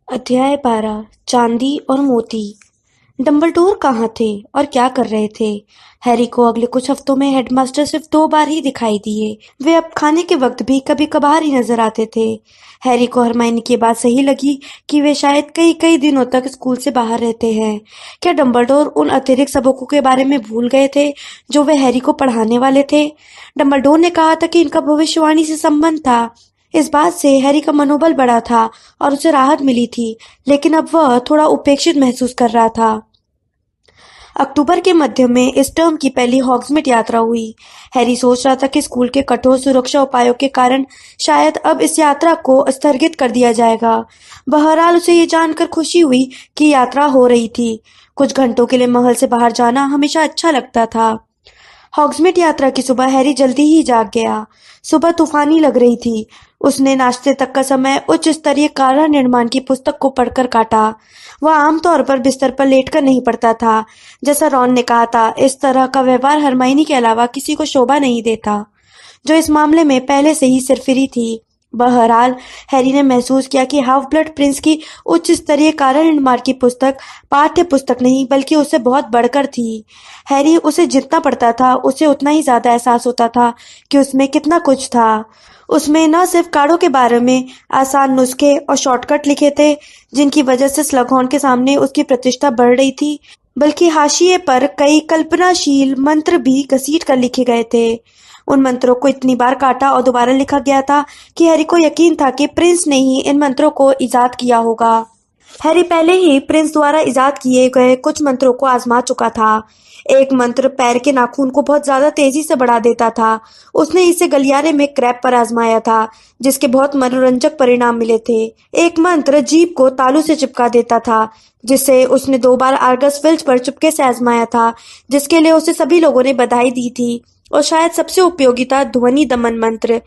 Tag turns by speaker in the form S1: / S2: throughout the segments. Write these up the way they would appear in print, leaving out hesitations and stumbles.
S1: अध्याय 12 चांदी और मोती। डंबलडोर कहाँ थे और क्या कर रहे थे? हैरी को अगले कुछ हफ्तों में हेडमास्टर सिर्फ 2 बार ही दिखाई दिए। वे अब खाने के वक्त भी कभी कभार ही नजर आते थे। हैरी को हरमाइनी की बात सही लगी कि वे शायद कई कई दिनों तक स्कूल से बाहर रहते हैं। क्या डंबलडोर उन अतिरिक्त सबकों के बारे में भूल गए थे जो वे हैरी को पढ़ाने वाले थे? डंबलडोर ने कहा था कि इनका भविष्यवाणी से संबंध था। इस बात से हैरी का मनोबल बढ़ा था और उसे राहत मिली थी, लेकिन अब वह थोड़ा उपेक्षित महसूस कर रहा था। अक्टूबर के मध्य में इस टर्म की पहली हॉग्समीड यात्रा हुई। हैरी सोच रहा था कि स्कूल के कठोर सुरक्षा उपायों के कारण शायद अब इस यात्रा को स्थगित कर दिया जाएगा। बहरहाल उसे ये जानकर खुशी हुई कि यात्रा हो रही थी। कुछ घंटों के लिए महल से बाहर जाना हमेशा अच्छा लगता था। हॉग्समीड यात्रा की सुबह हैरी जल्दी ही जाग गया। सुबह तूफानी लग रही थी। उसने नाश्ते तक का समय उच्च स्तरीय कारा निर्माण की पुस्तक को पढ़कर काटा। वह आमतौर पर बिस्तर पर लेटकर नहीं पढ़ता था। जैसा रॉन ने कहा था, इस तरह का व्यवहार हरमाइनी के अलावा किसी को शोभा नहीं देता, जो इस मामले में पहले से ही सिरफिरी थी। बहरहाल हैरी ने महसूस किया कि हाफ ब्लड प्रिंस की उच्च स्तरीय कारण निर्माण की पुस्तक पाठ्य पुस्तक नहीं बल्कि उससे बहुत बढ़कर थी। हैरी उसे जितना पढ़ता था उसे उतना ही ज्यादा एहसास होता था कि उसमें कितना कुछ था। उसमें न सिर्फ कार्डों के बारे में आसान नुस्खे और शॉर्टकट लिखे थे जिनकी वजह से स्लगहॉर्न के सामने उसकी प्रतिष्ठा बढ़ रही थी, बल्कि हाशिए पर कई कल्पनाशील मंत्र भी घसीट कर लिखे गए थे। उन मंत्रों को इतनी बार काटा और दोबारा लिखा गया था कि हैरी को यकीन था कि प्रिंस ने ही इन मंत्रों को इजाद किया होगा। हैरी पहले ही प्रिंस द्वारा इजाद किए गए कुछ मंत्रों को आजमा चुका था। एक मंत्र पैर के नाखून को बहुत ज्यादा तेजी से बढ़ा देता था। उसने इसे गलियारे में क्रैप पर आजमाया था, जिसके बहुत मनोरंजक परिणाम मिले थे। एक मंत्र जीभ को तालू से चिपका देता था, जिसे उसने 2 बार आर्गस फिल्च पर चुपके से आजमाया था, जिसके लिए उसे सभी लोगों ने बधाई दी थी। और शायद सबसे उपयोगी था ध्वनि दमन मंत्र।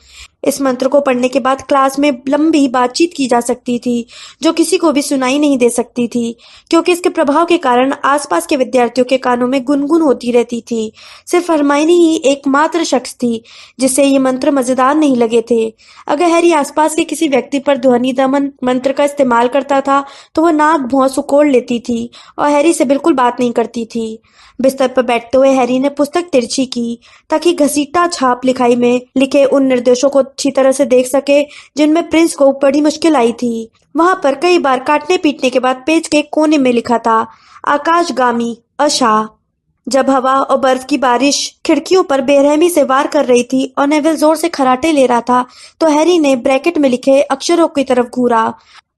S1: इस मंत्र को पढ़ने के बाद क्लास में लंबी बातचीत की जा सकती थी, जो किसी को भी सुनाई नहीं दे सकती थी, क्योंकि इसके प्रभाव के कारण आसपास के विद्यार्थियों के कानों में गुनगुन होती रहती थी। सिर्फ हरमाइनी ही एकमात्र शख्स थी जिसे ये मंत्र मजेदार नहीं लगे थे। अगर हैरी आसपास के किसी व्यक्ति पर ध्वनि दमन मंत्र का इस्तेमाल करता था तो वह नाक भौं सुकोड़ लेती थी और हैरी से बिल्कुल बात नहीं करती थी। बिस्तर पर बैठते हुए हैरी ने पुस्तक तिरछी की ताकि घसीटा छाप लिखाई में लिखे उन निर्देशों को अच्छी तरह से देख सके जिनमें प्रिंस को बड़ी मुश्किल आई थी। वहां पर कई बार काटने पीटने के बाद पेज के कोने में लिखा था, आकाशगामी अशा। जब हवा और बर्फ की बारिश खिड़कियों पर बेरहमी से वार कर रही थी और नेविल जोर से खराटे ले रहा था, तो हैरी ने ब्रैकेट में लिखे अक्षरों की तरफ घूरा।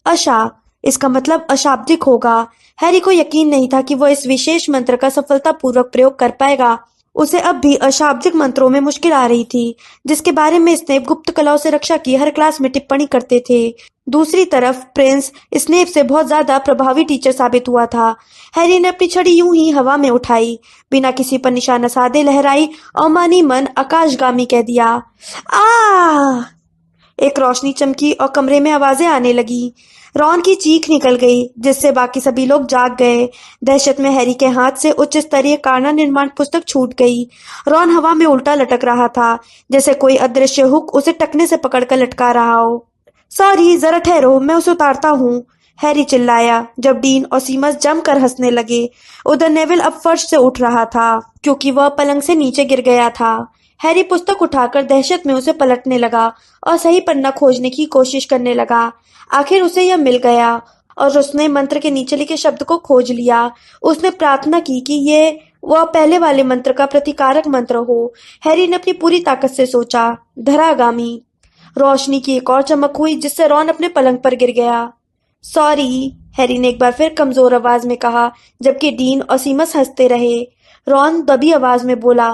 S1: अशा, इसका मतलब अशाब्दिक होगा। हैरी को यकीन नहीं था कि वह इस विशेष मंत्र का सफलतापूर्वक प्रयोग कर पाएगा। उसे अब भी अशाब्दिक मंत्रों में मुश्किल आ रही थी, जिसके बारे में स्नेप गुप्त कलाओं से रक्षा की हर क्लास में टिप्पणी करते थे। दूसरी तरफ प्रिंस स्नेप से बहुत ज्यादा प्रभावी टीचर साबित हुआ था। हैरी ने अपनी छड़ी यूं ही हवा में उठाई, बिना किसी पर निशाना साधे लहराई और मानी मन आकाशगामी कह दिया। आ एक रोशनी चमकी और कमरे में आवाजें आने लगी। रॉन की चीख निकल गई, जिससे बाकी सभी लोग जाग गए। दहशत में हैरी के हाथ से उच्च स्तरीय काना निर्माण पुस्तक छूट गई। रॉन हवा में उल्टा लटक रहा था, जैसे कोई अदृश्य हुक उसे टखने से पकड़कर लटका रहा हो। सॉरी, जरा ठहरो, मैं उसे उतारता हूँ, हैरी चिल्लाया जब डीन और सीमस जमकर हंसने लगे। उधर नेविल अब फर्श से उठ रहा था क्योंकि वह पलंग से नीचे गिर गया था। हैरी पुस्तक उठाकर दहशत में उसे पलटने लगा और सही पन्ना खोजने की कोशिश करने लगा। आखिर उसे यह मिल गया और उसने मंत्र के नीचे लिखे शब्द को खोज लिया। उसने प्रार्थना की कि ये वह पहले वाले मंत्र का प्रतिकारक मंत्र हो। हैरी ने अपनी पूरी ताकत से सोचा, धरागामी। रोशनी की एक और चमक हुई, जिससे रॉन अपने पलंग पर गिर गया। सॉरी, हैरी ने एक बार फिर कमजोर आवाज में कहा, जबकि डीन और सीमस हंसते रहे। रॉन दबी आवाज में बोला,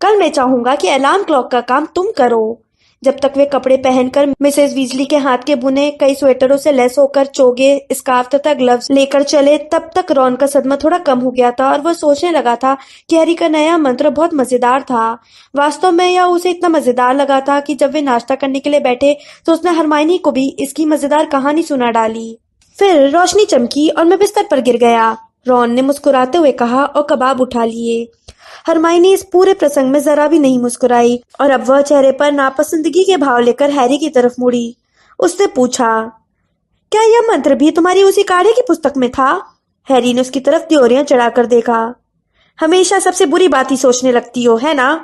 S1: कल मैं चाहूंगा कि अलार्म क्लॉक का काम तुम करो। जब तक वे कपड़े पहनकर मिसेस वीजली के हाथ के बुने कई स्वेटरों से लैस होकर चोगे, स्कार्फ तथा ग्लव्स लेकर चले, तब तक रॉन का सदमा थोड़ा कम हो गया था और वह सोचने लगा था कि हैरी का नया मंत्र बहुत मजेदार था। वास्तव में यह उसे इतना मजेदार लगा था कि जब वे नाश्ता करने के लिए बैठे तो उसने हरमाइनी को भी इसकी मजेदार कहानी सुना डाली। फिर रोशनी चमकी और मैं बिस्तर पर गिर गया, रॉन ने मुस्कुराते हुए कहा और कबाब उठा लिए। हरमाइनी इस पूरे प्रसंग में जरा भी नहीं मुस्कुराई और अब वह चेहरे पर नापसंदगी के भाव लेकर हैरी की तरफ मुड़ी। उसने पूछा, क्या यह मंत्र भी तुम्हारी उसी काढ़े की पुस्तक में था? हैरी ने उसकी तरफ त्योरियां चढ़ाकर देखा। हमेशा सबसे बुरी बात ही सोचने लगती हो, है ना?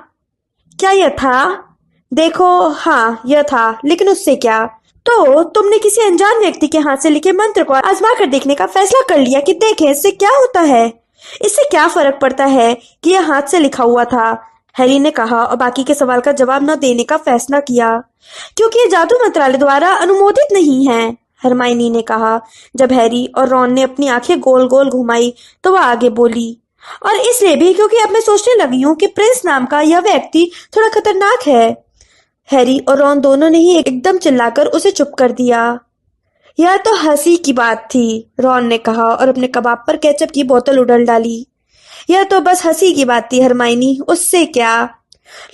S1: क्या यह था? देखो, हाँ यह था, लेकिन उससे क्या? तो तुमने किसी अनजान व्यक्ति के हाथ से लिखे मंत्र को आजमा कर देखने का फैसला कर लिया कि देखें इससे क्या होता है। इससे क्या फर्क पड़ता है कि यह हाथ से लिखा हुआ था? हैरी ने कहा और बाकी के सवाल का जवाब न देने का फैसला किया। क्योंकि ये जादू मंत्रालय द्वारा अनुमोदित नहीं है, हरमाइनी ने कहा। जब हैरी और रॉन ने अपनी आंखें गोल गोल घुमाई तो वह आगे बोली, और इसलिए भी क्योंकि अब मैं सोचने लगी हूँ कि प्रिंस नाम का यह व्यक्ति थोड़ा खतरनाक है। हैरी और रॉन दोनों ने ही एकदम चिल्लाकर उसे चुप कर दिया। यह तो हंसी की बात थी, रॉन ने कहा और अपने कबाब पर केचप की बोतल उड़ेल डाली। यह तो बस हंसी की बात थी हरमाइनी, उससे क्या?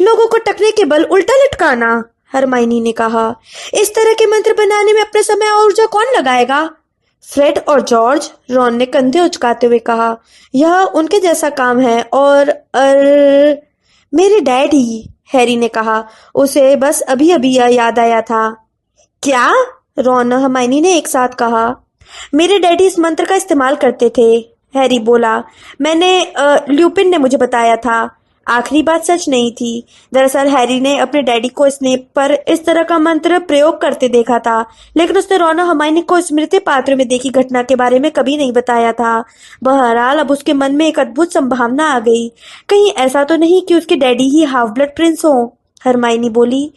S1: लोगों को टकने के बल उल्टा लटकाना, हरमाइनी ने कहा। इस तरह के मंत्र बनाने में अपना समय और ऊर्जा कौन लगाएगा? फ्रेड और जॉर्ज, रॉन ने कंधे उचकाते हुए कहा। यह उनके जैसा काम है। और मेरे डैडी, हैरी ने कहा। उसे बस अभी अभी यह याद आया था। क्या? रॉन और हरमाइनी ने एक साथ कहा। मेरे डैडी इस मंत्र का इस्तेमाल करते थे, हैरी बोला। ल्यूपिन ने मुझे बताया था। आखिरी बात सच नहीं थी। दरअसल हैरी ने अपने डैडी को स्नेप पर इस तरह का मंत्र प्रयोग करते देखा था, लेकिन उसने रॉन और हरमाइनी को स्मृति पात्र में देखी घटना के बारे में कभी नहीं बताया था। बहरहाल अब उसके मन में एक अद्भुत संभावना आ गई। कहीं ऐसा तो नहीं कि उसके डैडी ही हाफ ब्लड प्रिंस हो? हरमाइनी बोली।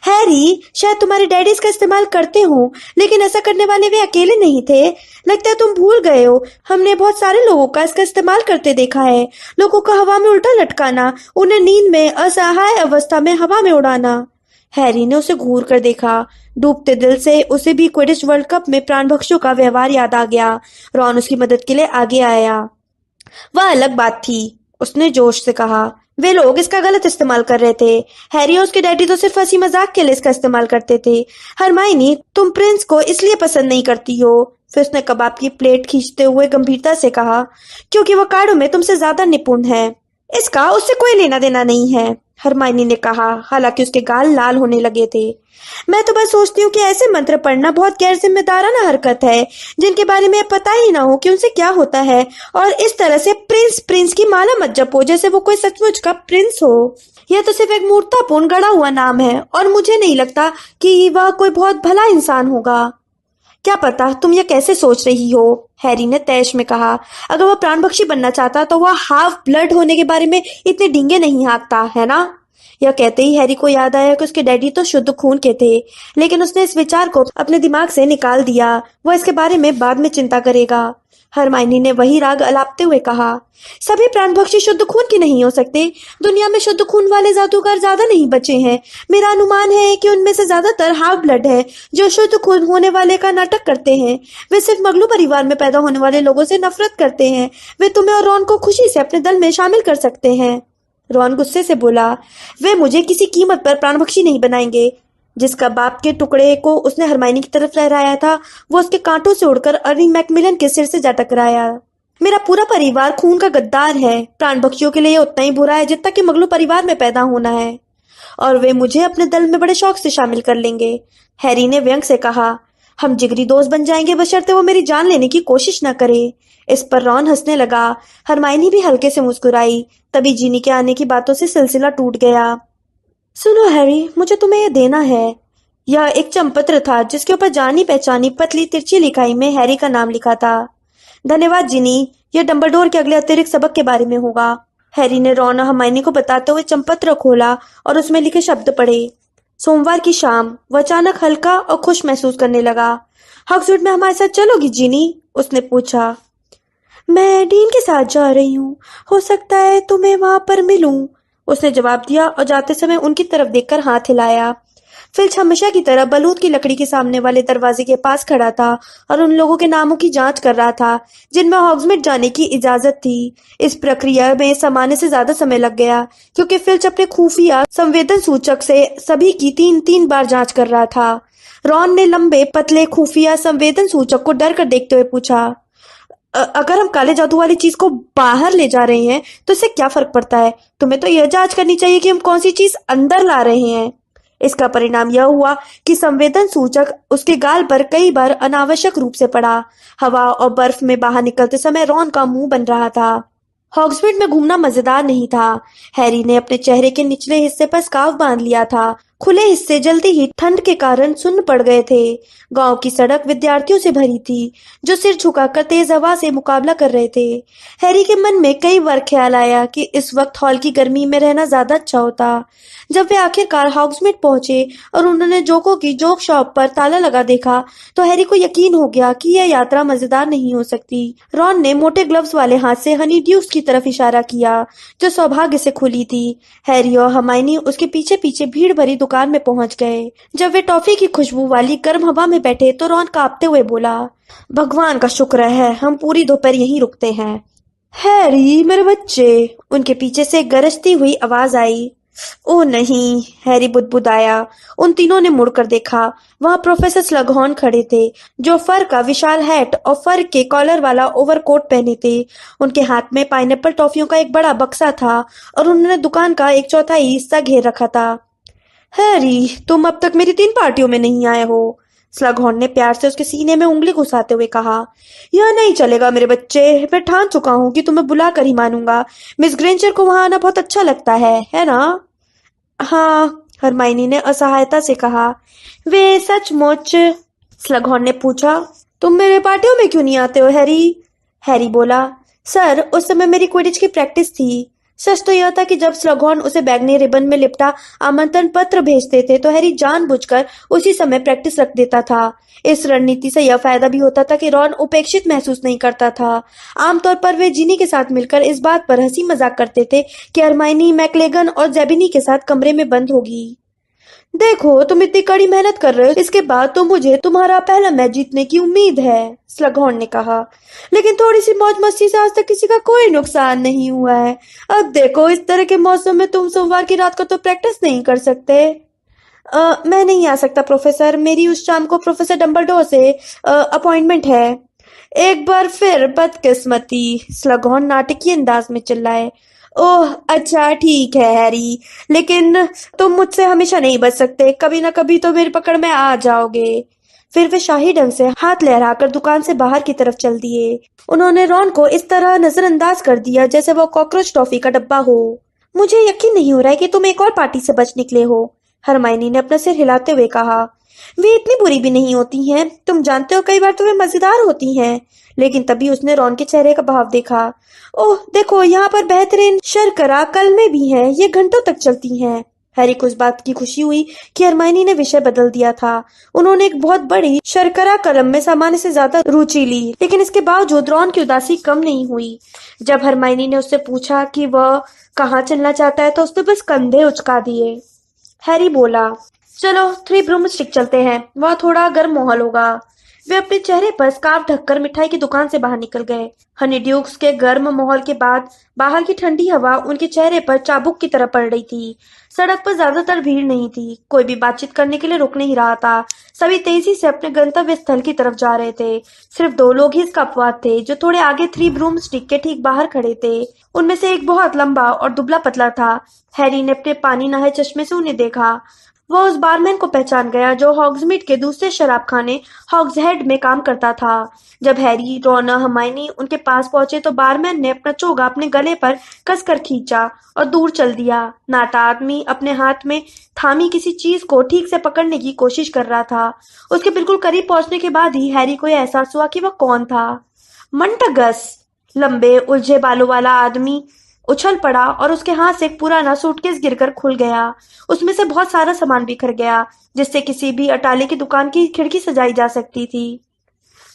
S1: हैरी, शायद तुम्हारे डैडी इसका इस्तेमाल करते हो, लेकिन ऐसा करने वाले वे अकेले नहीं थे। लगता है तुम भूल गए हो, हमने बहुत सारे लोगों का इसका इस्तेमाल करते देखा है। लोगों को हवा में उल्टा लटकाना, उन्हें नींद में असहाय अवस्था में हवा में उड़ाना। हैरी ने उसे घूर कर देखा। डूबते दिल से उसे भी क्विडिच वर्ल्ड कप में प्राणभक्षियों का व्यवहार याद आ गया। रॉन उसकी मदद के लिए आगे आया। वह अलग बात थी, उसने जोश से कहा। वे लोग इसका गलत इस्तेमाल कर रहे थे। हैरी और उसके डैडी तो सिर्फ हंसी मजाक के लिए इसका इस्तेमाल करते थे। हरमाइनी, तुम प्रिंस को इसलिए पसंद नहीं करती हो, फिर उसने कबाब की प्लेट खींचते हुए गंभीरता से कहा, क्योंकि वह काढ़ों में तुमसे ज्यादा निपुण है। इसका उससे कोई लेना देना नहीं है, हरमाइनी ने कहा, हालांकि उसके गाल लाल होने लगे थे। मैं तो बस सोचती हूँ कि ऐसे मंत्र पढ़ना बहुत गैर जिम्मेदाराना हरकत है, जिनके बारे में पता ही ना हो कि उनसे क्या होता है। और इस तरह से प्रिंस प्रिंस की माला मत जपो जैसे वो कोई सचमुच का प्रिंस हो। यह तो सिर्फ एक मूर्खतापूर्ण गढ़ा हुआ नाम है, और मुझे नहीं लगता कि वह कोई बहुत भला इंसान होगा। क्या पता तुम यह कैसे सोच रही हो, हैरी ने तैश में कहा। अगर वह प्राणभक्षी बनना चाहता तो वह हाफ ब्लड होने के बारे में इतने डींगे नहीं हाँकता, है ना? यह कहते ही हैरी को याद आया कि उसके डैडी तो शुद्ध खून के थे, लेकिन उसने इस विचार को अपने दिमाग से निकाल दिया। वह इसके बारे में बाद में चिंता करेगा। हरमाइनी ने वही राग अलापते हुए कहा। सभी प्राणभक्षी शुद्ध खून के नहीं हो सकते। दुनिया में शुद्ध खून वाले जादूगर ज्यादा नहीं बचे हैं। मेरा अनुमान है कि उनमें से ज्यादातर हाफ ब्लड है, जो शुद्ध खून होने वाले का नाटक करते हैं। वे सिर्फ मगलू परिवार में पैदा होने वाले लोगों से नफरत करते हैं। वे तुम्हें और रॉन को खुशी से अपने दल में शामिल कर सकते हैं। रॉन गुस्से से बोला। वे मुझे किसी कीमत पर प्राणभक्षी नहीं बनाएंगे। जिस कबाब के टुकड़े को उसने हरमाइनी की तरफ लहराया था, वो उसके कांटों से उड़कर अर्नी मैकमिलन के सिर से जा टकराया। मेरा पूरा परिवार खून का गद्दार है। प्राणभक्षियों के लिए ये उतना ही बुरा है जितना कि मगलू परिवार में पैदा होना है, और वे मुझे अपने दल में बड़े शौक से शामिल कर लेंगे, हैरी ने व्यंग से कहा। हम जिगरी दोस्त बन जाएंगे बशर्ते वो मेरी जान लेने की कोशिश न करे। इस पर रॉन हंसने लगा। हरमाइनी भी हल्के से मुस्कुराई। तभी जीनी के आने की बातों से सिलसिला टूट गया। सुनो हैरी, मुझे तुम्हें यह देना है। यह एक चंपत्र था जिसके ऊपर जानी पहचानी पतली तिरछी लिखाई में हैरी का नाम लिखा था। धन्यवाद जिनी, यह डंबलडोर के अगले अतिरिक्त सबक के बारे में होगा। हैरी ने रॉन और हरमाइनी को बताते हुए चंपत्र खोला और उसमें लिखे शब्द पढ़े। सोमवार की शाम वह अचानक हल्का और खुश महसूस करने लगा। हॉग्सवुड में हमारे साथ चलोगी जिनी? उसने पूछा। मैं डीन के साथ जा रही हूँ, हो सकता है तुम्हें वहां पर मिलूं, उसने जवाब दिया और जाते समय उनकी तरफ देखकर हाथ हिलाया। फिल्च हमेशा की तरह बलूत की लकड़ी के सामने वाले दरवाजे के पास खड़ा था और उन लोगों के नामों की जांच कर रहा था जिनमें हॉग्समीड जाने की इजाजत थी। इस प्रक्रिया में सामान्य से ज्यादा समय लग गया, क्योंकि फिल्च अपने खुफिया संवेदन सूचक से सभी की 3-3 बार जांच कर रहा था। रॉन ने लंबे पतले खुफिया संवेदन सूचक को डर कर देखते हुए पूछा, अगर हम काले जादू वाली चीज को बाहर ले जा रहे हैं तो इससे क्या फर्क पड़ता है? तुम्हें तो यह जांच करनी चाहिए कि हम कौन सी चीज अंदर ला रहे हैं। इसका परिणाम यह हुआ कि संवेदन सूचक उसके गाल पर कई बार अनावश्यक रूप से पड़ा। हवा और बर्फ में बाहर निकलते समय रॉन का मुंह बन रहा था। हॉग्समीड में घूमना मजेदार नहीं था। हैरी ने अपने चेहरे के निचले हिस्से पर स्कार्फ बांध लिया था। खुले हिस्से जल्दी ही ठंड के कारण सुन्न पड़ गए थे। गांव की सड़क विद्यार्थियों से भरी थी, जो सिर झुकाकर तेज हवा से मुकाबला कर रहे थे। हैरी के मन में कई बार ख्याल आया कि इस वक्त हॉल की गर्मी में रहना ज्यादा अच्छा होता। जब वे आखिरकार हॉग्समीड पहुंचे और उन्होंने जोको की जोक शॉप पर ताला लगा देखा, तो हैरी को यकीन हो गया कि यह यात्रा मजेदार नहीं हो सकती। रॉन ने मोटे ग्लव्स वाले हाथ से हनी ड्यूक्स की तरफ इशारा किया, जो सौभाग्य से खुली थी। हैरी और हरमाइनी उसके पीछे पीछे भीड़ भरी दुकान में पहुंच गए। जब वे टॉफी की खुशबू वाली गर्म हवा में बैठे तो रॉन कांपते हुए बोला, भगवान का शुक्र है हम पूरी दोपहर यहीं रुकते हैं। हैरी मेरे बच्चे, उनके पीछे से गरजती हुई आवाज आई। ओह नहीं, हैरी बुदबुदाया। उन तीनों ने मुड़कर देखा। वहां प्रोफेसर स्लगहॉर्न खड़े थे, जो फर का विशाल हैट और फर के कॉलर वाला ओवरकोट पहने थे। उनके हाथ में पाइनएप्पल टॉफियों का एक बड़ा बक्सा था और उन्होंने दुकान का एक चौथाई हिस्सा घेर रखा था। हैरी, तुम अब तक मेरी 3 पार्टियों में नहीं आए हो, स्लगहॉर्न ने प्यार से उसके सीने में उंगली घुसाते हुए कहा। यह नहीं चलेगा मेरे बच्चे, मैं ठान चुका हूँ कि तुम्हें बुला कर ही मानूंगा। मिस ग्रेंजर को वहां आना बहुत अच्छा लगता है ना? हाँ, हरमाइनी ने असहायता से कहा। वे सचमुच? स्लगहॉर्न ने पूछा। तुम मेरे पार्टियों में क्यों नहीं आते हो हैरी? हैरी बोला, सर उस समय मेरी क्विडिच की प्रैक्टिस थी। सच तो यह था कि जब स्लगहॉर्न उसे बैगनी रिबन में लिपटा आमंत्रण पत्र भेजते थे तो हैरी जानबूझकर उसी समय प्रैक्टिस रख देता था। इस रणनीति से यह फायदा भी होता था कि रॉन उपेक्षित महसूस नहीं करता था। आमतौर पर वे जिनी के साथ मिलकर इस बात पर हंसी मजाक करते थे कि हरमाइनी मैकलेगन और जेबिनी के साथ कमरे में बंद होगी। देखो, तुम इतनी कड़ी मेहनत कर रहे हो, इसके बाद तो मुझे तुम्हारा पहला मैच जीतने की उम्मीद है, स्लगहॉर्न ने कहा। लेकिन थोड़ी सी मौज मस्ती से आज तक किसी का कोई नुकसान नहीं हुआ है। अब देखो, इस तरह के मौसम में तुम सोमवार की रात को तो प्रैक्टिस नहीं कर सकते। मैं नहीं आ सकता प्रोफेसर, मेरी उस शाम को प्रोफेसर डम्बलडोर से अपॉइंटमेंट है। एक बार फिर बदकिस्मती, स्लगहॉर्न नाटकीय अंदाज में चिल्लाए। ओह अच्छा ठीक है हैरी, लेकिन तुम मुझसे हमेशा नहीं बच सकते, कभी ना कभी तो मेरी पकड़ में आ जाओगे। फिर वे शाही ढंग से हाथ लहराकर दुकान से बाहर की तरफ चल दिए। उन्होंने रॉन को इस तरह नजरअंदाज कर दिया जैसे वो कॉकरोच टॉफी का डब्बा हो। मुझे यकीन नहीं हो रहा है कि तुम एक और पार्टी से बच निकले हो, हरमाइनी ने अपना सिर हिलाते हुए कहा। वे इतनी बुरी भी नहीं होती हैं, तुम जानते हो कई बार तो वे मजेदार होती हैं। लेकिन तभी उसने रॉन के चेहरे का भाव देखा। ओह देखो, यहाँ पर बेहतरीन शर्करा कलमें भी हैं, ये घंटों तक चलती हैं। हैरी को इस बात की खुशी हुई कि हरमाइनी ने विषय बदल दिया था। उन्होंने एक बहुत बड़ी शर्करा कलम में सामान्य से ज्यादा रुचि ली, लेकिन इसके बावजूद रॉन की उदासी कम नहीं हुई। जब हरमाइनी ने उससे पूछा कि वह कहाँ चलना चाहता है तो उसने बस कंधे उचका दिए। हैरी बोला, चलो 3 ब्रूमस्टिक चलते हैं, वह थोड़ा गर्म माहौल होगा। वे अपने चेहरे पर स्कार्फ ढककर मिठाई की दुकान से बाहर निकल गए। हनी ड्यूक्स के गर्म माहौल के बाद बाहर की ठंडी हवा उनके चेहरे पर चाबुक की तरह पड़ रही थी। सड़क पर ज्यादातर भीड़ नहीं थी, कोई भी बातचीत करने के लिए रुक नहीं रहा था। सभी तेजी से अपने गंतव्य स्थल की तरफ जा रहे थे। सिर्फ 2 लोग ही इसका अपवाद थे, जो थोड़े आगे 3 ब्रूमस्टिक के ठीक बाहर खड़े थे। उनमें से एक बहुत लंबा और दुबला पतला था। हैरी ने अपने पानी नहाए चश्मे से उन्हें देखा। वह उस बारमैन को पहचान गया जो हॉग्समीड के दूसरे शराब खाने हॉग्सहेड में काम करता था। जब हैरी, रॉन और हरमाइनी उनके पास पहुंचे तो बारमैन ने अपना चोगा अपने गले पर कसकर खींचा और दूर चल दिया। नाटा आदमी अपने हाथ में थामी किसी चीज को ठीक से पकड़ने की कोशिश कर रहा था। उसके बिल्कुल करीब पहुंचने के बाद ही हैरी को यह एहसास हुआ कि वह कौन था। मंटगस, लंबे उलझे बालों वाला आदमी उछल पड़ा और उसके हाथ से एक पुराना सूटकेस गिरकर खुल गया। उसमें से बहुत सारा सामान बिखर गया, जिससे किसी भी अटाले की दुकान की खिड़की सजाई जा सकती थी।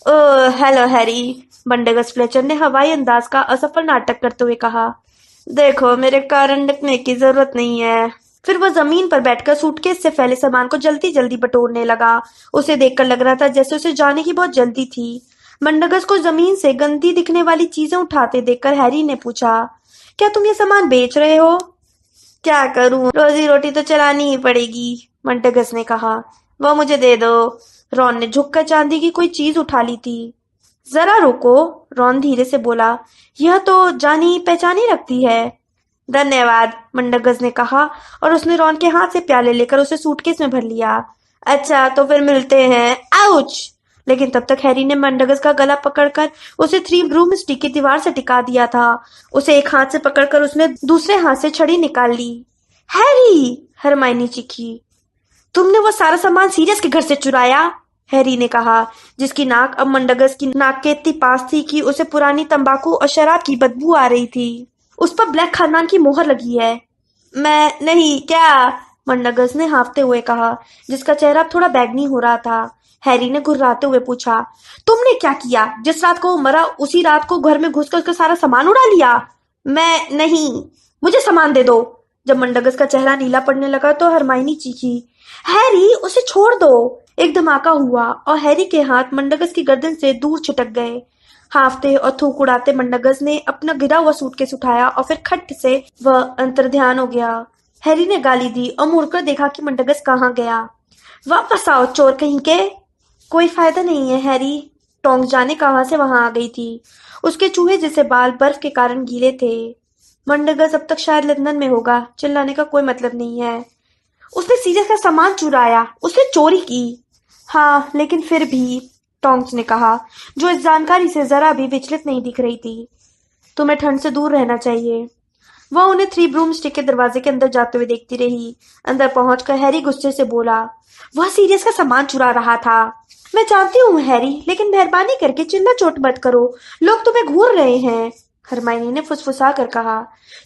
S1: ओह हेलो हैरी, बंडेगस फ्लेचर ने हवाई अंदाज का असफल नाटक करते हुए कहा। देखो, मेरे कारण रखने की जरूरत नहीं है। फिर वह जमीन पर बैठकर सूटकेस से फैले सामान को जल्दी जल्दी बटोरने लगा। उसे देखकर लग रहा था जैसे उसे जाने की बहुत जल्दी थी। बंडगस को जमीन से गंदी दिखने वाली चीजें उठाते देखकर हैरी ने पूछा, क्या तुम ये सामान बेच रहे हो? क्या करूं, रोजी रोटी तो चलानी ही पड़ेगी, मंटगस ने कहा। वह मुझे दे दो। रॉन ने झुककर चांदी की कोई चीज उठा ली थी। जरा रुको, रॉन धीरे से बोला, यह तो जानी पहचानी लगती है। धन्यवाद, मंडगस ने कहा और उसने रॉन के हाथ से प्याले लेकर उसे सूटकेस में भर लिया। अच्छा, तो फिर मिलते हैं। आउच! लेकिन तब तक हैरी ने मंडगस का गला पकड़कर उसे थ्री ब्रूम स्टिक की दीवार से टिका दिया था। उसे एक हाथ से पकड़कर उसने दूसरे हाथ से छड़ी निकाल ली। हैरी! हरमाइनी चीखी। तुमने वो सारा सामान सीरियस के घर से चुराया? हैरी ने कहा, जिसकी नाक अब मंडगस की नाक के इतनी पास थी कि उसे पुरानी तंबाकू और शराब की बदबू आ रही थी। उस पर ब्लैक खानदान की मोहर लगी है। मैं नहीं, क्या? मंडगस ने हाँफते हुए कहा, जिसका चेहरा थोड़ा बैगनी हो रहा था। हैरी ने घुर्राते हुए पूछा, तुमने क्या किया? जिस रात को वो मरा उसी रात को घर में घुसकर उसका सारा सामान उड़ा लिया? मैं नहीं। मुझे सामान दे दो। जब मंडगस का चेहरा नीला पड़ने लगा तो हरमाइनी चीखी, हैरी, उसे छोड़ दो। एक धमाका हुआ और हैरी के हाथ मंडगस की गर्दन से दूर छिटक गए। हाफते और थूक उड़ाते मंडगस ने अपना गिरा हुआ सूटकेस उठाया और फिर खट से वह अंतर्ध्यान हो गया। हैरी ने गाली दी और मुड़कर देखा कि मंडगस कहाँ गया। वापस आओ, चोर कहीं के। कोई फायदा नहीं है हैरी। टोंक जाने कहाँ से वहां आ गई थी। उसके चूहे जैसे बाल बर्फ के कारण गीले थे। मंडगस अब तक शायद लंदन में होगा। चिल्लाने का कोई मतलब नहीं है। उसने सीरियस का सामान चुराया। उसने चोरी की। हाँ, लेकिन फिर भी, टोंक्स ने कहा, जो इस जानकारी से जरा भी विचलित नहीं दिख रही थी। तुम्हें ठंड से दूर रहना चाहिए। वह उन्हें थ्री ब्रूम स्टिक के दरवाजे के अंदर जाते हुए देखती रही। अंदर पहुंचकर हैरी गुस्से से बोला, वह सीरियस का सामान चुरा रहा था। मैं जानती हूँ हैरी, लेकिन मेहरबानी करके चिल्ला चोट मत करो। लोग तुम्हें घूर रहे हैं। हरमाइनी ने फुसफुसा कर कहा,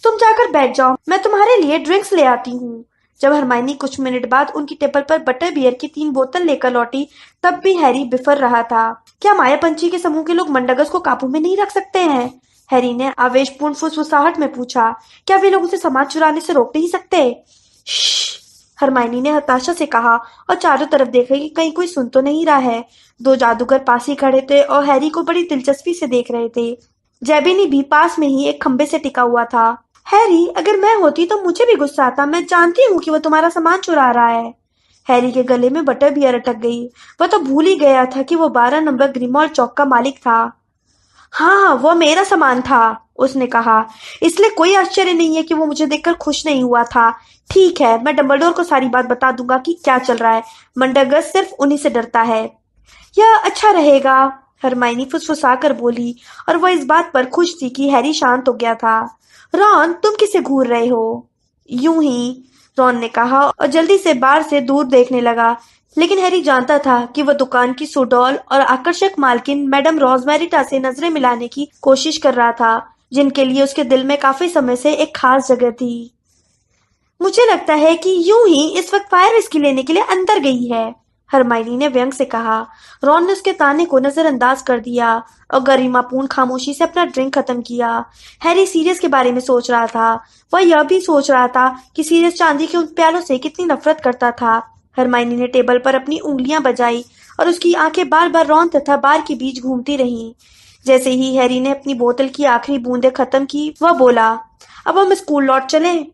S1: तुम जाकर बैठ जाओ, मैं तुम्हारे लिए ड्रिंक्स ले आती हूँ। जब हरमाइनी कुछ मिनट बाद उनकी टेबल पर बटर बियर की 3 बोतल लेकर लौटी, तब भी हैरी बिफर रहा था। क्या माया पंछी के समूह के लोग मंडगस को काबू में नहीं रख सकते हैं? हैरी ने आवेशपूर्ण फुसफुसाहट में पूछा, क्या वे लोग उसे सामान चुराने से रोक नहीं सकते? श्श! हरमाइनी ने हताशा से कहा और चारों तरफ देखा कि कहीं कोई सुन तो नहीं रहा है। 2 जादूगर पास ही खड़े थे और हैरी को बड़ी दिलचस्पी से देख रहे थे। जेबिनी भी पास में ही एक खंबे से टिका हुआ था। हैरी, अगर मैं होती तो मुझे भी गुस्सा आता। मैं जानती हूँ कि वो तुम्हारा सामान चुरा रहा है। हैरी के गले में बटर बियर अटक गई। वह तो भूल ही गया था कि वो 12 नंबर ग्रिमॉल्ड चौक का मालिक था। हाँ, वो मेरा सामान था, उसने कहा। इसलिए कोई आश्चर्य नहीं है कि वो मुझे देखकर खुश नहीं हुआ था। ठीक है, मैं डंबलडोर को सारी बात बता दूंगा कि क्या चल रहा है। मंडगस सिर्फ उन्हीं से डरता है। यह अच्छा रहेगा, हरमाइनी फुसफुसाकर बोली, और वह इस बात पर खुश थी कि हैरी शांत हो गया था। रॉन, तुम किसे घूर रहे हो? यूं ही, रॉन ने कहा और जल्दी से बार से दूर देखने लगा। लेकिन हैरी जानता था कि वह दुकान की सुडौल और आकर्षक मालकिन मैडम रोजमेरिटा से नजरें मिलाने की कोशिश कर रहा था, जिनके लिए उसके दिल में काफी समय से एक खास जगह थी। मुझे लगता है कि यूं ही इस वक्त फायर विस्की लेने के लिए अंदर गई है, हरमाइनी ने व्यंग से कहा। रॉन ने उसके ताने को नजरअंदाज कर दिया और गरिमापूर्ण खामोशी से अपना ड्रिंक खत्म किया। हैरी सीरियस के बारे में सोच रहा था। वह यह भी सोच रहा था कि सीरियस चांदी के उन प्यालों से कितनी नफरत करता था। हरमाइनी ने टेबल पर अपनी उंगलियां बजाई और उसकी आंखें बार बार रॉन तथा बार के बीच घूमती रहीं। जैसे ही हैरी ने अपनी बोतल की आखिरी बूंदें खत्म की, वह बोला, अब हम स्कूल लौट चलें।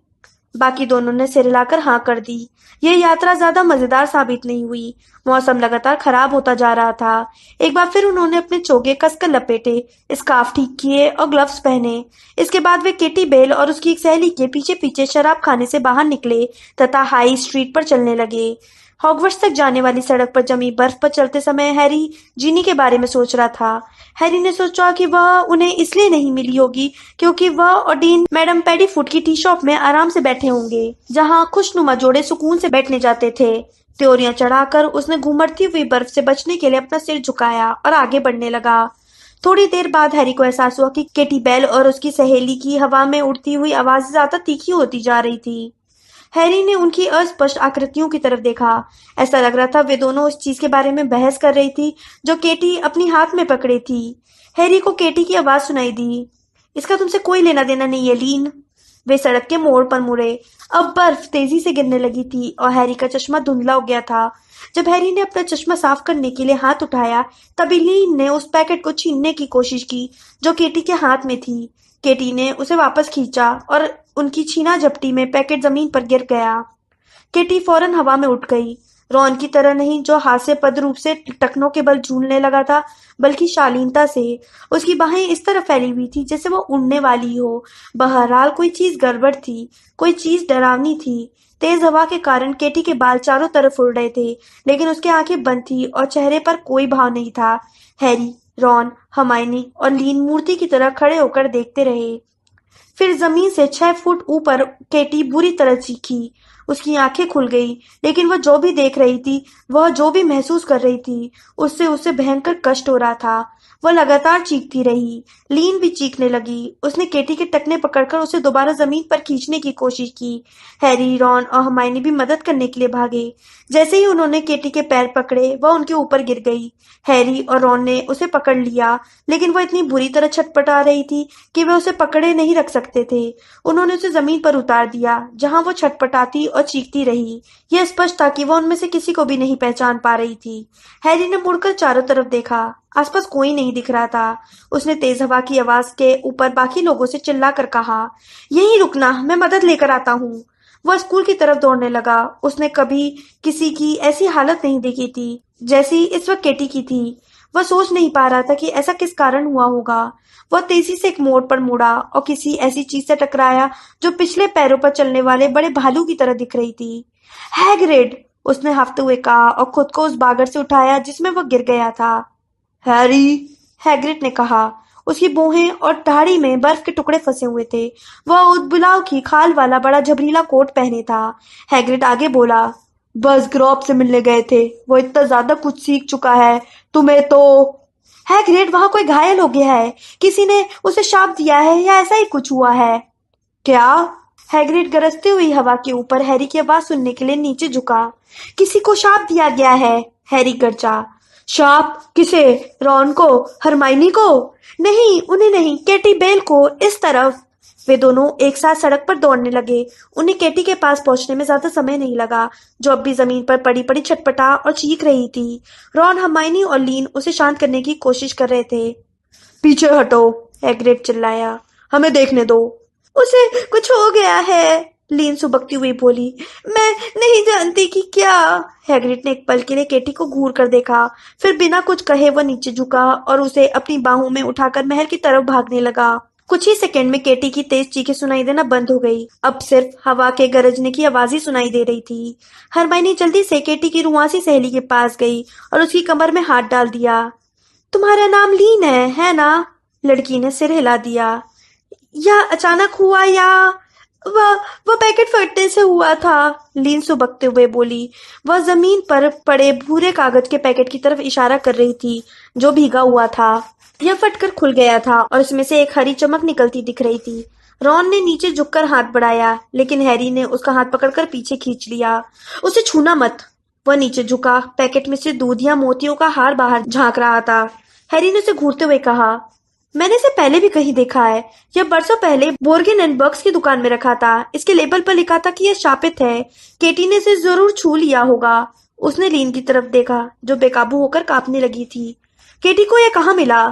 S1: बाकी दोनों ने सिर हिलाकर हाँ कर दी। यह यात्रा ज्यादा मजेदार साबित नहीं हुई। मौसम लगातार खराब होता जा रहा था। एक बार फिर उन्होंने अपने चोगे कसकर लपेटे, स्कार्फ ठीक किए और ग्लव्स पहने। इसके बाद वे केटी बेल और उसकी एक सहेली के पीछे पीछे शराब खाने से बाहर निकले तथा हाई स्ट्रीट पर चलने लगे। हॉगवर्ट्स तक जाने वाली सड़क पर जमी बर्फ पर चलते समय हैरी जीनी के बारे में सोच रहा था। हैरी ने सोचा कि वह उन्हें इसलिए नहीं मिली होगी क्योंकि वह और डीन मैडम पेडीफुट की टी शॉप में आराम से बैठे होंगे, जहां खुशनुमा जोड़े सुकून से बैठने जाते थे। त्योरियां चढ़ाकर उसने घूमती हुई बर्फ से बचने के लिए अपना सिर झुकाया और आगे बढ़ने लगा। थोड़ी देर बाद हैरी को एहसास हुआ कि केटी बेल और उसकी सहेली की हवा में उड़ती हुई आवाज ज्यादा तीखी होती जा रही थी। हैरी ने उनकी अस्पष्ट आकृतियों की तरफ देखा। ऐसा लग रहा था वे दोनों उस चीज के बारे में बहस कर रही थी जो केटी अपनी हाथ में पकड़े थी। हैरी को केटी की आवाज सुनाई दी, इसका तुमसे कोई लेना देना नहीं है, लीन। वे सड़क के मोड़ पर मुड़े। अब बर्फ तेजी से गिरने लगी थी और हैरी का चश्मा धुंधला हो गया था। जब हैरी ने अपना चश्मा साफ करने के लिए हाथ उठाया, तभी लीन ने उस पैकेट को छीनने की कोशिश की जो केटी के हाथ में थी। केटी ने उसे वापस खींचा और उनकी छीना झपटी में पैकेट जमीन पर गिर गया। केटी फौरन हवा में उठ गई। रॉन की तरह नहीं, जो हास्यास्पद रूप से टखनों के बल झूलने लगा था, बल्कि शालीनता से। उसकी बाहें इस तरह फैली हुई थी जैसे वो उड़ने वाली हो। बहरहाल कोई चीज गड़बड़ थी, कोई चीज डरावनी थी। तेज हवा के कारण केटी के बाल चारों तरफ उड़ रहे थे, लेकिन उसकी आंखें बंद थी और चेहरे पर कोई भाव नहीं था। हैरी, रॉन, हर्माइनी और लीन मूर्ति की तरह खड़े होकर देखते रहे। फिर जमीन से 6 फुट ऊपर केटी बुरी तरह चीखी। उसकी आंखें खुल गई, लेकिन वह जो भी देख रही थी, वह जो भी महसूस कर रही थी, उससे उसे भयंकर कष्ट हो रहा था। वह लगातार चीखती रही। लीन भी चीखने लगी। उसने केटी के टखने पकड़कर उसे दोबारा जमीन पर खींचने की कोशिश की। हैरी, रॉन और हर्माइनी भी मदद करने के लिए भागे। जैसे ही उन्होंने केटी के पैर पकड़े, वह उनके ऊपर गिर गई। हैरी और रॉन ने उसे पकड़ लिया, लेकिन वह इतनी बुरी तरह छटपटा रही थी कि वे उसे पकड़े नहीं रख सकते थे। उन्होंने उसे जमीन पर उतार दिया, जहां वो छटपटाती और चीखती रही। यह स्पष्ट था कि वह उनमें से किसी को भी नहीं पहचान पा रही थी। हैरी ने मुड़कर चारों तरफ देखा। आसपास कोई नहीं दिख रहा था। उसने तेज हवा की आवाज के ऊपर बाकी लोगों से चिल्लाकर कहा, यहीं रुकना, मैं मदद लेकर आता हूँ। वह स्कूल की तरफ दौड़ने लगा। उसने कभी किसी की ऐसी हालत नहीं देखी थी जैसी इस वक्त केटी की थी। वह सोच नहीं पा रहा था कि ऐसा किस कारण हुआ होगा। वह तेजी से एक मोड़ पर मुड़ा और किसी ऐसी चीज से टकराया जो पिछले पैरों पर चलने वाले बड़े भालू की तरह दिख रही थी। हैग्रिड, उसने हांफते हुए कहा और खुद को उस बागर से उठाया जिसमें वह गिर गया था। हैरी, हैग्रिड ने कहा। उसकी भौहें और दाढ़ी में बर्फ के टुकड़े फंसे हुए थे। वह ऊदबिलाव की खाल वाला बड़ा झबरीला कोट पहने था। हैग्रिड आगे बोला, बस ग्रॉब से मिलने गए थे। वो इतना ज्यादा कुछ सीख चुका है, तुम्हें तो। हैग्रिड, वहां कोई घायल हो गया है। किसी ने उसे शाप दिया है या ऐसा ही कुछ हुआ है। क्या? हैग्रिड गरजती हुई हवा के ऊपर हैरी की आवाज सुनने के लिए नीचे झुका। किसी को शाप दिया गया है, हैरी गरजा। शाप? किसे? रॉन को? हरमाइनी को? नहीं, उन्हें नहीं, केटी बेल को। इस तरफ। वे दोनों एक साथ सड़क पर दौड़ने लगे। उन्हें केटी के पास पहुंचने में ज्यादा समय नहीं लगा, जो अब भी जमीन पर पड़ी पड़ी छटपटा और चीख रही थी। रॉन, हरमाइनी और लीन उसे शांत करने की कोशिश कर रहे थे। पीछे हटो, हैग्रिड चिल्लाया। हमें देखने दो। उसे कुछ हो गया है, लीन सुबकती हुई बोली। मैं नहीं जानती कि क्या। हैग्रिड ने एक पल के लिए केटी को घूर कर देखा। फिर बिना कुछ कहे वह नीचे झुका और उसे अपनी बाहों में उठाकर महल की तरफ भागने लगा। कुछ ही सेकंड में केटी की तेज चीखें सुनाई देना बंद हो गई। अब सिर्फ हवा के गरजने की आवाज ही सुनाई दे रही थी। हरमाइनी जल्दी से केटी की रुआसी सहेली के पास गई और उसकी कमर में हाथ डाल दिया। तुम्हारा नाम लीन है ना? लड़की ने सिर हिला दिया। या अचानक हुआ, या वह वह पैकेट फटने से हुआ था, लीन सुबकते हुए बोली। वह जमीन पर पड़े भूरे कागज के पैकेट की तरफ इशारा कर रही थी, जो भीगा हुआ था। यह फटकर खुल गया था और उसमें से एक हरी चमक निकलती दिख रही थी। रॉन ने नीचे झुककर हाथ बढ़ाया, लेकिन हैरी ने उसका हाथ पकड़कर पीछे खींच लिया। उसे छूना मत। वह नीचे झुका। पैकेट में से दूध या मोतियों का हार बाहर झांक रहा था। हैरी ने उसे घूरते हुए कहा, मैंने इसे पहले भी कहीं देखा है। यह बरसों पहले बोर्गिन एंड बर्ग्स की दुकान में रखा था। इसके लेबल पर लिखा था कि यह शापित है। केटी ने इसे जरूर छू लिया होगा। उसने लीन की तरफ देखा, जो बेकाबू होकर कांपने लगी थी। केटी को यह कहाँ मिला?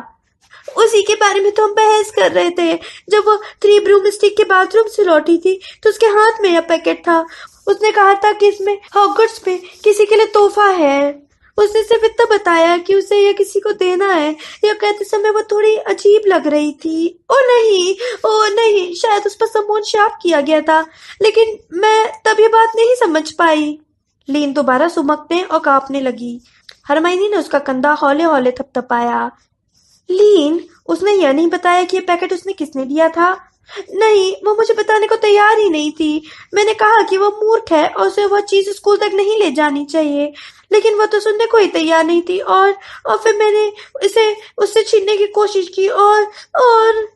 S1: उसी के बारे में तो हम बहस कर रहे थे। जब वो थ्री ब्रूमस्टिक के बाथरूम से लौटी थी, तो उसके हाथ में यह पैकेट था। उसने कहा था कि इसमें हॉगवर्ट्स में किसी के लिए तोहफा है। उसने सिर्फ इतना बताया कि उसे यह किसी को देना है। यह कहते समय वो थोड़ी अजीब लग रही थी। ओ नहीं, शायद उस पर सम्मोहन शाप किया गया था, लेकिन मैं तब ये बात नहीं समझ पाई। लीन दोबारा सुमकने और कांपने लगी। हरमाइनी ने उसका कंधा हौले हौले थपथपाया। लीन, उसने यह नहीं बताया कि यह पैकेट उसने किसने दिया था? नहीं, वो मुझे बताने को तैयार ही नहीं थी। मैंने कहा कि वो मूर्ख है और उसे वह चीज स्कूल तक नहीं ले जानी चाहिए, लेकिन वह तो सुनने को ही तैयार नहीं थी। और फिर मैंने इसे उससे छीनने की कोशिश की और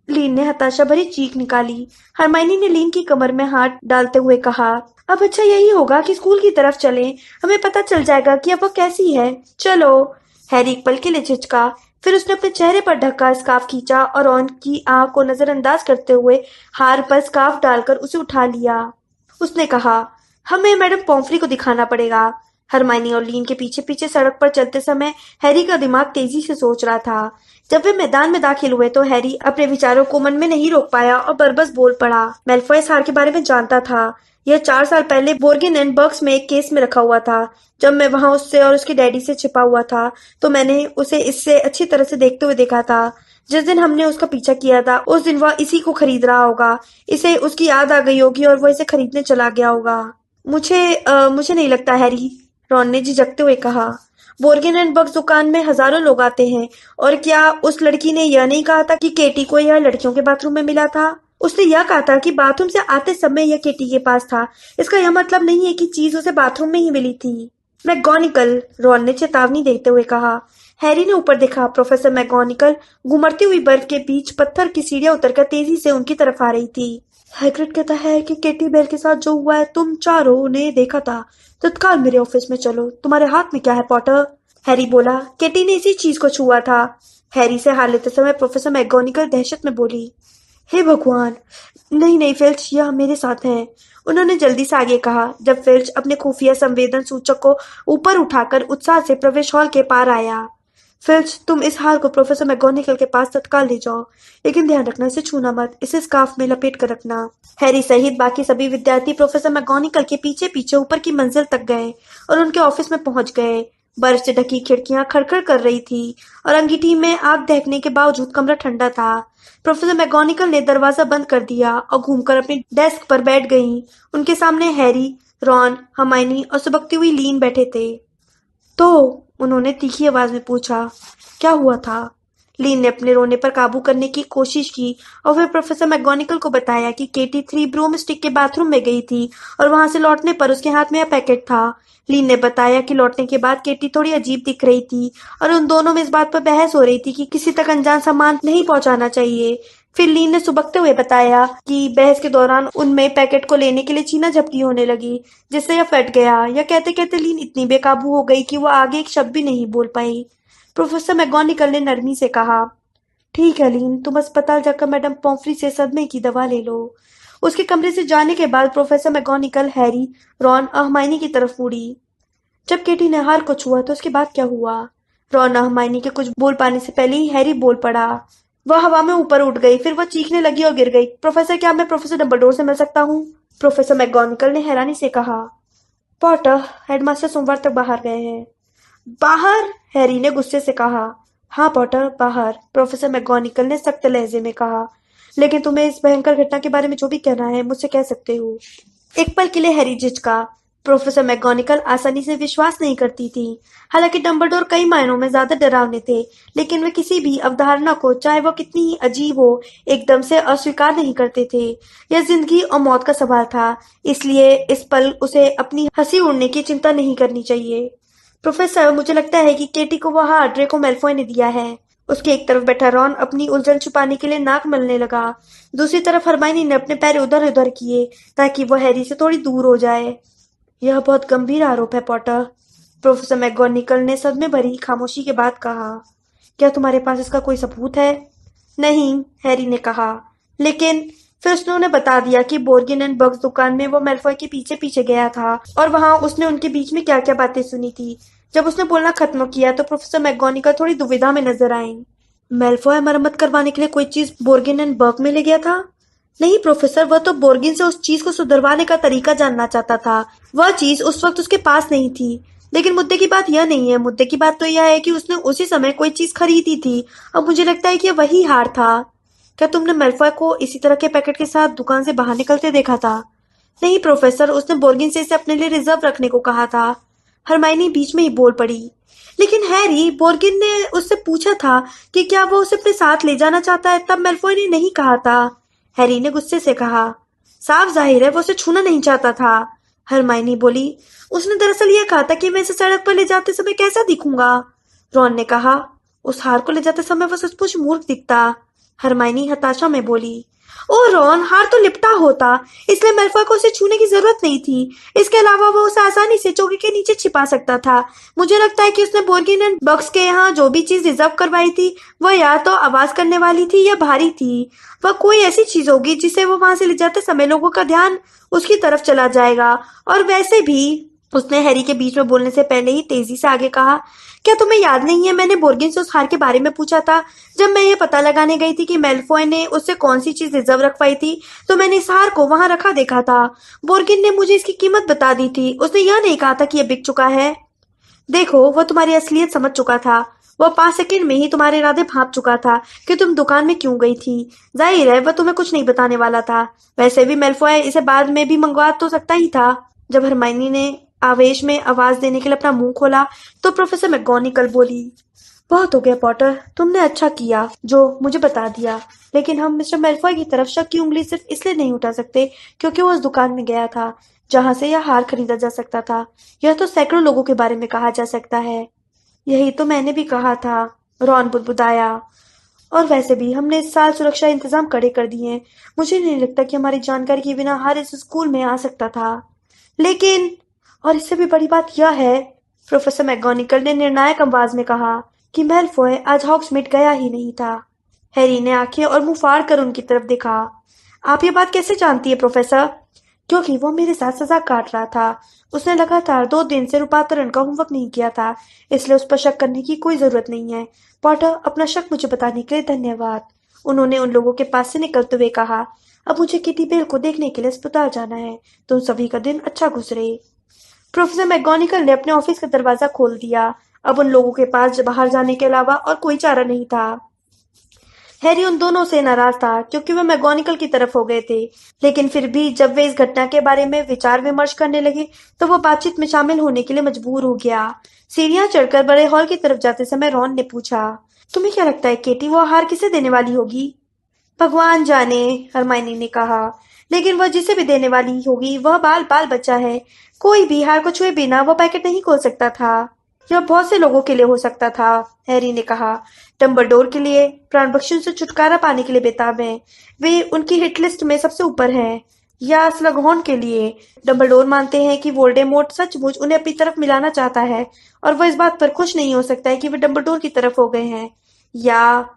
S1: लीन ने हताशा भरी चीख निकाली। हरमाइनी ने लीन की कमर में हाथ डालते हुए कहा, अब अच्छा यही होगा कि स्कूल की तरफ चलें। हमें पता चल जाएगा कि अब वो कैसी है। चलो। हैरी एक पल के लिए झिझका। फिर उसने अपने चेहरे पर ढका स्कार्फ खींचा और रॉन की आंख को नजरअंदाज करते हुए हार पर स्कार्फ डालकर उसे उठा लिया। उसने कहा, हमें मैडम पॉम्फ्री को दिखाना पड़ेगा। हरमाइनी और लीन के पीछे पीछे सड़क पर चलते समय हैरी का दिमाग तेजी से सोच रहा था। जब वे मैदान में दाखिल हुए तो हैरी अपने विचारों को मन में नहीं रोक पाया और बरबस बोल पड़ा। मेलफॉय इस हार के बारे में जानता था। यह 4 साल पहले बोर्गिन एंड बर्ग्स में एक केस में रखा हुआ था। जब मैं वहां उससे और उसके डैडी से छिपा हुआ था तो मैंने उसे इससे अच्छी तरह से देखते हुए देखा था। जिस दिन हमने उसका पीछा किया था उस दिन वह इसी को खरीद रहा होगा। इसे उसकी याद आ गई होगी और वह इसे खरीदने चला गया होगा। मुझे नहीं लगता हैरी, रॉन ने झिझकते हुए कहा। बोर्गिन एंड बग्स दुकान में हजारों लोग आते हैं। और क्या उस लड़की ने यह नहीं कहा था कि केटी को यह लड़कियों के बाथरूम में मिला था? उसने यह कहा था कि बाथरूम से आते समय यह केटी के पास था। इसका यह मतलब नहीं है कि चीज उसे बाथरूम में ही मिली थी। मैगोनिकल, रॉन ने चेतावनी देते हुए कहा। हैरी ने ऊपर देखा। प्रोफेसर मैगोनिकल घुमड़ती हुई बर्फ के बीच पत्थर की सीढ़ियां उतरकर तेजी से उनकी तरफ आ रही थी। हैग्रिड कहता है कि केटी बेल के साथ जो हुआ है तुम चारों ने देखा था। तत्काल मेरे ऑफिस में चलो। तुम्हारे हाथ में क्या है पॉटर? हैरी बोला। केटी ने इसी चीज को छुआ था। हैरी से हाथ लेते समय प्रोफेसर मैगोनिकल दहशत में बोली, हे भगवान! नहीं नहीं फिल्च, यह मेरे साथ है। उन्होंने जल्दी से आगे कहा। जब फिल्च अपने खुफिया संवेदन सूचक को ऊपर उठाकर उत्साह से प्रवेश हॉल के पार आया। फिल्च, तुम इस हार को प्रोफेसर मैगोनिकल के पास तत्काल ले जाओ, लेकिन ध्यान रखना इसे छूना मत। इसे स्कार्फ में लपेट कर रखना। हैरी सहित बाकी सभी विद्यार्थी प्रोफेसर मैगोनिकल के पीछे पीछे ऊपर की मंजिल तक गए और उनके ऑफिस में पहुंच गए। बर्फ से ढकी खिड़कियां खड़खड़ कर रही थी और अंगीठी में आग दहकने के बावजूद कमरा ठंडा था। प्रोफेसर मैगोनिकल ने दरवाजा बंद कर दिया और घूमकर अपनी डेस्क पर बैठ गईं। उनके सामने हैरी, रॉन, हर्माइनी और सुबकती हुई लीन बैठे थे। तो उन्होंने तीखी आवाज में पूछा, क्या हुआ था? लीन ने अपने रोने पर काबू करने की कोशिश की और फिर प्रोफेसर मैगोनिकल को बताया कि केटी 3 ब्रूमस्टिक के बाथरूम में गई थी और वहां से लौटने पर उसके हाथ में यह पैकेट था। लीन ने बताया कि लौटने के बाद केटी थोड़ी अजीब दिख रही थी और उन दोनों में इस बात पर बहस हो रही थी कि किसी तक अनजान सामान नहीं पहुंचाना चाहिए। फिर लीन ने सुबकते हुए बताया कि बहस के दौरान उनमें पैकेट को लेने के लिए छीना झपटी होने लगी, जिससे यह फट गया। यह कहते कहते लीन इतनी बेकाबू हो गई कि वो आगे एक शब्द भी नहीं बोल पाई। प्रोफेसर मैगोनिकल ने नरमी से कहा, ठीक है लीन, तुम अस्पताल जाकर मैडम पॉम्फ्री से सदमे की दवा ले लो। उसके कमरे से जाने के बाद प्रोफेसर मैगोनिकल हैरी, रॉन और हर्माइनी की तरफ मुड़ी। जब केटी ने हार को छुआ तो उसके बाद क्या हुआ? रॉन और हर्माइनी के कुछ बोल पाने से पहले ही हैरी बोल पड़ा। वह हवा में ऊपर उठ गई, फिर वह चीखने लगी और गिर गई। प्रोफेसर, क्या मैं प्रोफेसर डंबलडोर से मिल सकता हूँ? प्रोफेसर मैगोनिकल ने हैरानी से कहा। पॉटर, हेडमास्टर सोमवार तक बाहर गए हैं। बाहर? हैरी ने गुस्से से कहा। हाँ पॉटर, बाहर, प्रोफेसर मैगोनिकल ने सख्त लहजे में कहा। लेकिन तुम्हें इस भयंकर घटना के बारे में जो भी कहना है मुझसे कह सकते हो। एक पल के लिए हैरी झिझका। प्रोफेसर मैगोनिकल आसानी से विश्वास नहीं करती थी। हालांकि डंबलडोर कई मायनों में ज्यादा डरावने थे, लेकिन वे किसी भी अवधारणा को, चाहे वो कितनी ही अजीब हो, एकदम से अस्वीकार नहीं करते थे। यह जिंदगी और मौत का सवाल था, इसलिए इस पल उसे अपनी हंसी उड़ने की चिंता नहीं करनी चाहिए। प्रोफेसर, मुझे लगता है कि केटी को वह हार ड्रेको मैल्फॉय ने दिया है। उसके एक तरफ बैठा रॉन अपनी उलझन छुपाने के लिए नाक मलने लगा। दूसरी तरफ हरमाइनी ने अपने पैर उधर उधर किए ताकि वह हैरी से थोड़ी दूर हो जाए। यह बहुत गंभीर आरोप है पॉटर, प्रोफेसर मैगोनिकल ने सदमे भरी खामोशी के बाद कहा। क्या तुम्हारे पास इसका कोई सबूत है? नहीं, हैरी ने कहा। लेकिन फिर उसने बता दिया कि बोर्गिन एंड बग्स दुकान में वो मैल्फॉय के पीछे पीछे गया था और वहां उसने उनके बीच में क्या क्या बातें सुनी थी। जब उसने बोलना खत्म किया तो प्रोफेसर मैगोनिकल थोड़ी दुविधा में नजर आई। मैल्फॉय मरम्मत करवाने के लिए कोई चीज बोर्गिन एंड बर्ग में ले गया था? नहीं प्रोफेसर, वह तो बोर्गिन से उस चीज को सुधरवाने का तरीका जानना चाहता था। वह चीज उस वक्त उसके पास नहीं थी। लेकिन मुद्दे की बात यह नहीं है। मुद्दे की बात तो यह है कि उसने उसी समय कोई चीज खरीदी थी और मुझे लगता है कि यह वही हार था। क्या तुमने मैल्फॉय को इसी तरह के पैकेट के साथ दुकान से बाहर निकलते देखा था? नहीं प्रोफेसर, उसने बोर्गिन से इसे अपने लिए रिजर्व रखने को कहा था। हरमाइनी बीच में ही बोल पड़ी। लेकिन हैरी, बोर्गिन ने उससे पूछा था कि क्या वो उसे अपने साथ ले जाना चाहता है, तब मैल्फॉय ने नहीं कहा था। हैरी ने गुस्से से कहा। साफ जाहिर है वो उसे छूना नहीं चाहता था। हरमाइनी बोली। उसने दरअसल यह कहा था कि मैं इसे सड़क पर ले जाते समय कैसा दिखूंगा। रॉन ने कहा। उस हार को ले जाते समय वो सचमुच मूर्ख दिखता। हरमाइनी हताशा में बोली। ओ रॉन, हार तो लिपटा होता, इसलिए मैल्फॉय को उसे छूने की जरूरत नहीं थी। इसके अलावा वो उसे आसानी से चौकी के नीचे छिपा सकता था। मुझे लगता है कि उसने बोर्गिन एंड बग्स के यहाँ जो भी चीज रिजर्व करवाई थी वह या तो आवाज करने वाली थी या भारी थी। वह कोई ऐसी चीज होगी जिसे वो वहां से ले जाते समय लोगों का ध्यान उसकी तरफ चला जाएगा। और वैसे भी उसने हैरी के बीच में बोलने से पहले ही तेजी से आगे कहा, क्या तुम्हें याद नहीं है मैंने बोर्गिन से उस हार के बारे में पूछा था? जब मैं ये पता लगाने गई थी कि मेलफॉय ने उससे कौन सी चीज रिजर्व रखवाई थी, तो मैंने इस हार को वहां रखा देखा था। बोर्गिन ने मुझे इसकी कीमत बता दी थी। उसने यह नहीं कहा था कि यह बिक चुका है। देखो, वह तुम्हारी असलियत समझ चुका था। वह 5 सेकंड में ही तुम्हारे इरादे भांप चुका था कि तुम दुकान में क्यों गई थी। जाहिर है वह तुम्हें कुछ नहीं बताने वाला था। वैसे भी मेलफॉय इसे बाद में भी मंगवा तो सकता ही था। जब हरमाइनी ने आवेश में आवाज देने के लिए अपना मुंह खोला, तो प्रोफेसर मैगोनिकल बोली, बहुत हो गया पॉटर, तुमने अच्छा किया जो मुझे बता दिया। लेकिन हम मिस्टर मेलफॉय की तरफ शक की उंगली सिर्फ इसलिए नहीं उठा सकते क्योंकि वो उस दुकान में गया था जहां से यह हार खरीदा जा सकता था। यह तो सैकड़ों लोगों के बारे में कहा जा सकता है। यही तो मैंने भी कहा था, रॉन बुदबुदाया। और वैसे भी हमने इस साल सुरक्षा इंतजाम कड़े कर दिए हैं। मुझे नहीं लगता कि हमारी जानकारी के बिना हार इस स्कूल में आ सकता था। लेकिन, और इससे भी बड़ी बात यह है, प्रोफेसर मैगोनिकल ने निर्णायक आवाज में कहा, कि मेलफॉय आज हॉग्समीड गया ही नहीं था। हैरी ने आंखें और मुंह फाड़ कर उनकी तरफ देखा। आप ये बात कैसे जानती है प्रोफेसर? क्योंकि वो मेरे साथ सजा काट रहा था। उसने लगातार 2 दिन से रूपांतरण का होमवर्क नहीं किया था, इसलिए उस पर शक करने की कोई जरूरत नहीं है। पॉटर, अपना शक मुझे बताने के लिए धन्यवाद। उन्होंने उन लोगों के पास से निकलते हुए कहा, अब मुझे किटी बेल को देखने के लिए अस्पताल जाना है। तुम सभी का दिन अच्छा गुजरे। प्रोफेसर मैगोनिकल ने अपने ऑफिस का दरवाजा खोल दिया। अब उन लोगों के पास बाहर जाने के अलावा और कोई चारा नहीं था। हैरी उन दोनों से नाराज था क्योंकि वे मैगोनिकल की तरफ हो गए थे। लेकिन फिर भी जब वे इस घटना के बारे में विचार विमर्श करने लगे, तो वो बातचीत में शामिल होने के लिए मजबूर हो गया। सीढ़ियां चढ़कर बड़े हॉल की तरफ जाते समय रॉन ने पूछा, तुम्हें क्या लगता है केटी, वो हार किसे देने वाली होगी? भगवान जाने, हरमाइनी ने कहा। लेकिन वह जिसे भी देने वाली होगी वह बाल बाल बच्चा है। कोई भी हार को छुए बिना वो पैकेट नहीं खोल सकता था। यह बहुत से लोगों के लिए हो सकता था, हैरी ने कहा। डम्बलडोर के लिए, प्राण पक्षियों से छुटकारा पाने के लिए बेताब हैं। वे उनकी हिट लिस्ट में सबसे ऊपर हैं। या स्लगहॉर्न के लिए, डम्बलडोर मानते हैं कि वोल्डेमॉर्ट सचमुच उन्हें अपनी तरफ मिलाना चाहता है और वह इस बात पर खुश नहीं हो सकता है कि वे डम्बलडोर की तरफ हो गए हैं। या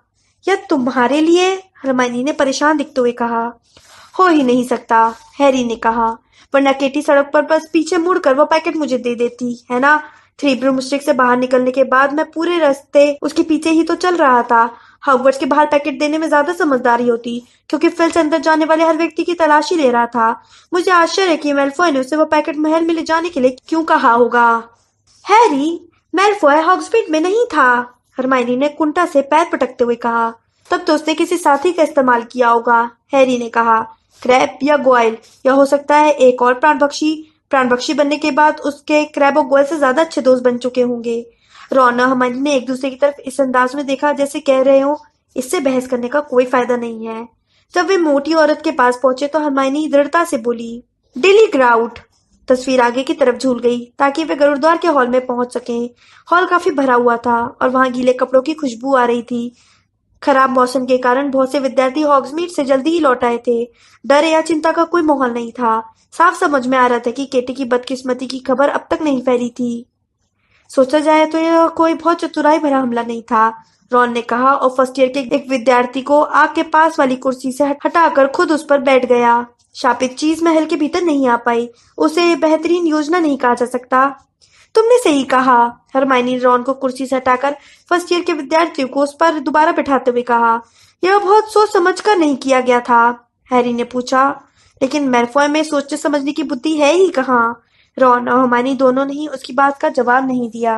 S1: या तुम्हारे लिए, हरमाइनी ने परेशान दिखते हुए कहा। हो ही नहीं सकता, हैरी ने कहा, वरना केटी सड़क पर बस पीछे मुड़कर वो पैकेट मुझे दे देती, है ना? थ्री ब्रूमस्टिक से बाहर निकलने के बाद मैं पूरे रास्ते उसके पीछे ही तो चल रहा था। हॉगवर्ट्स के बाहर पैकेट देने में ज्यादा समझदारी होती, क्योंकि फिल्च अंदर जाने वाले हर व्यक्ति की तलाशी ले रहा था। मुझे आश्चर्य है कि मेलफॉय ने उसे वो पैकेट महल में ले जाने के लिए क्यों कहा होगा। हैरी, मेलफॉय हॉग्समीड में नहीं था, हरमाइनी ने कुंठा से पैर पटकते हुए कहा। तब तो उसने किसी साथी का इस्तेमाल किया होगा, हैरी ने कहा। क्रैब या ग्वाइल, या हो सकता है एक और प्राण पक्षी बनने के बाद उसके क्रैब और ग्वाइल से ज्यादा अच्छे दोस्त बन चुके होंगे। रौना हरमाइनी ने एक दूसरे की तरफ इस अंदाज में देखा जैसे कह रहे हो, इससे बहस करने का कोई फायदा नहीं है। जब वे मोटी औरत के पास पहुंचे तो हरमाइनी दृढ़ता से बोली, डेली ग्राउट। तस्वीर आगे की तरफ झूल गई ताकि वे गुरुद्वार के हॉल में पहुंच सकें। हॉल काफी भरा हुआ था और वहां गीले कपड़ों की खुशबू आ रही थी। खराब मौसम के कारण बहुत से विद्यार्थी हॉग्समीड से जल्दी ही लौट आए थे। डर या चिंता का कोई माहौल नहीं था। साफ समझ में आ रहा था कि केटी की बदकिस्मती की खबर अब तक नहीं फैली थी। सोचा जाए तो यह कोई बहुत चतुराई भरा हमला नहीं था, रॉन ने कहा और फर्स्ट ईयर के एक विद्यार्थी को आग के पास वाली कुर्सी से हटाकर खुद उस पर बैठ गया। शापित चीज महल के भीतर नहीं आ पाई। उसे बेहतरीन योजना नहीं कहा जा सकता। तुमने सही कहा, हरमाइनी ने रॉन को कुर्सी से हटाकर फर्स्ट ईयर के विद्यार्थियों को उस पर दोबारा बैठाते हुए कहा। यह बहुत सोच समझ कर नहीं किया गया था, हैरी ने पूछा। लेकिन मेलफॉय में सोचने समझने की बुद्धि है ही कहाँ? रॉन और हरमाइनी दोनों ने ही उसकी बात का जवाब नहीं दिया।